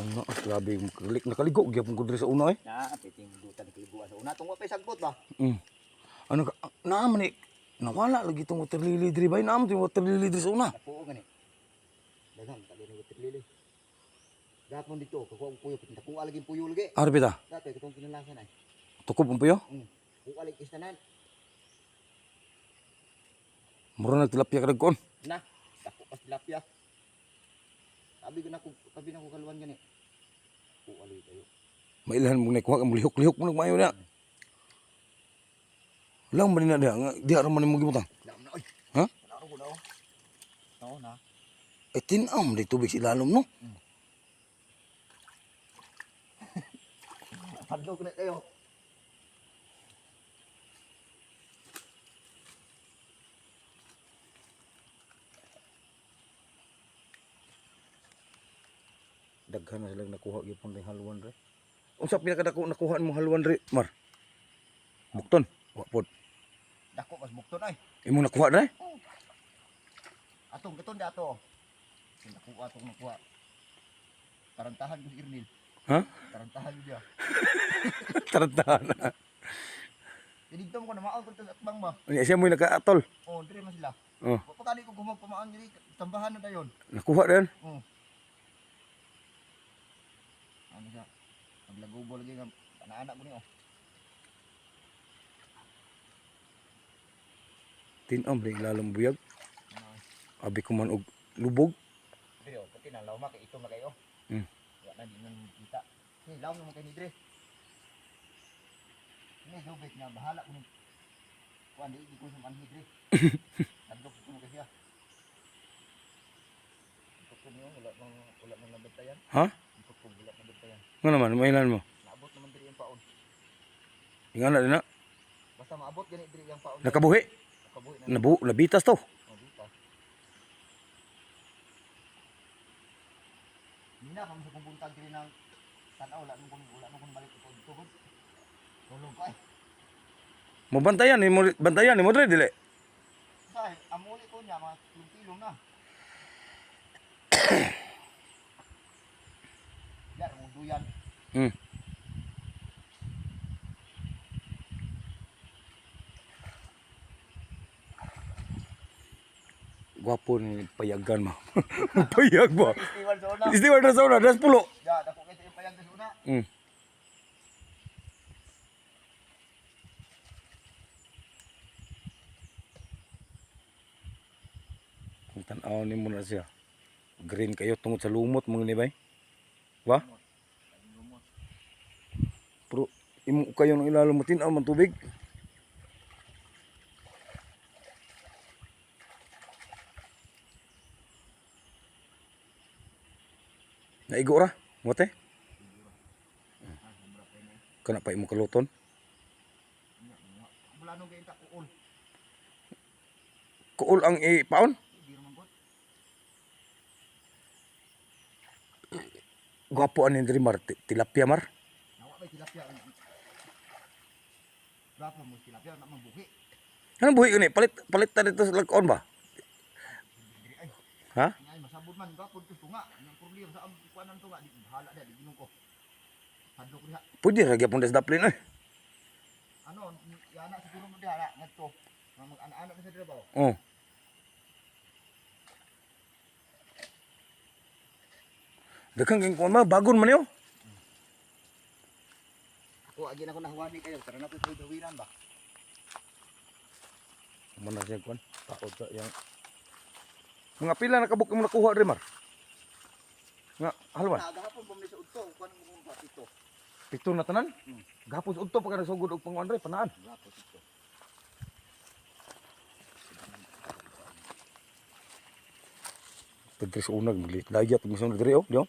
Una, grabe yung nakaligo gyapon ko diri sa una eh. Na, piting dutan kaliguan sa una tungwa pa sagbot ba. Ano ka naaman eh. Nawala lagi itong water lily diri bay. Naaman yung water lily diri sa una. Napuo gani. Daghang tali ni water lily. Gapon dito, kuha puyo, nakuha lagi puyo lagi. Arbita, Dato katong kinalasan ay. tukob ang puyo. Kuha lagi istanan. Mura nagtilapia ka nagkoon. Na, dako pas tilapia. Sabi na ko kaluan gani. Kuha lagi kayo. Mailan mo nakuha ka lihok-lihok mo nagmayo na. Lang man na di ara man mo gibutang. Dam na oy. Ha? Wala ko daw. Oo na. Eh tinam di tubig sa ilalom no. Hadlo ko na kayo. Daghan na silang nakuha gyapon ring haluan re. Unsa pinakadako nakuha mo haluan re, Mar? Bukton. Wa pod. Dako pas bukton ay. Imo nakuha re? Atong katon dato. Nakuha atong nakuha. Tarantahan ko si Irnil. Ha? Tarantahan ko dia. Tarantahan na. Dinigdom ko na maon ko sa atbang ba. Unya siya mo nakaatol. Oh, dire man sila. Oh, Pagkali ko gumagpamaan diri tambahan na dayon. nakuha rin. Oh. Ano siya? Naglagubo lagi nga anak-anak ko ni oh. Tinam ring ilalom buyag. Abi ko man og lubog. Dire oh, pati na lawma kay ito na kayo. Wa na di nang kita. Ni law mo kay ni dire. Ni lubit na bahala ko ni. Kuan di ko sa manhi dire. Tandok ko mo kasi ah. Ito niyo wala nang nabentayan. Ha? Ito ko wala nang nabentayan. Nga naman, mailan mo? Naabot naman dire yung paon. Ingana din na. Basta maabot gani dire yung paon. Nakabuhi. Nakabuhi na. Nabitas to. Oh, dito. Nina kung sa pumunta dire ng tanaw wala nung balik ito dito bud. Tulog ko ay. Mabantayan ni mo dre dili. Say, amuli ko niya mga kilong na. Yar mo duyan. Gwapo ni payagan mo. Payag ba? Istiwan sa una. Istiwar na sa una, das pulo. Ya, dako kay yung payag sa una. Kung tanaw ni mo na siya. Green kayo tungod sa lumot mo ni bay. Wa? Pero imo kayo nang ilalom mo tinaw man tubig. Naigo ra, mote? Kana pa imo kaluton? Wala nung gayon ta kuol. Kuol ang ipaon? Di man gud. Gwapo anin diri Mar, tilapia Mar. Nawa bay tilapia. Berapa mo tilapia nak mabuhi. Anong buhi ni? Palit ta dito sa lagkon ba? Ha? Ngay masabot man gapon to tunga. Ang problema sa kuanan tunga di bahala da di ginung ko. Hadlo ko diha. Pwede ra gyapon des daplin eh. Ano, yana siguro mo diha ngadto. Mag-anak na sa dire ba? Oh. Daghang kang kuan ba bagon man yo. Ako agi na ko nahuwani kayo. Tara na po gawiran ba? Mana siya kuan? Takot sa yang mga pila na kabuk mo nakuha rin Mar. Nga halwan. Nagahapon pa sa udto, kuan mo kung patito. Pito na tanan. Gapos udto pagka nagsugod og panguan rin panaan. Gapos ito. Pagka sa unag maglit layat mo sa diri oh, di oh.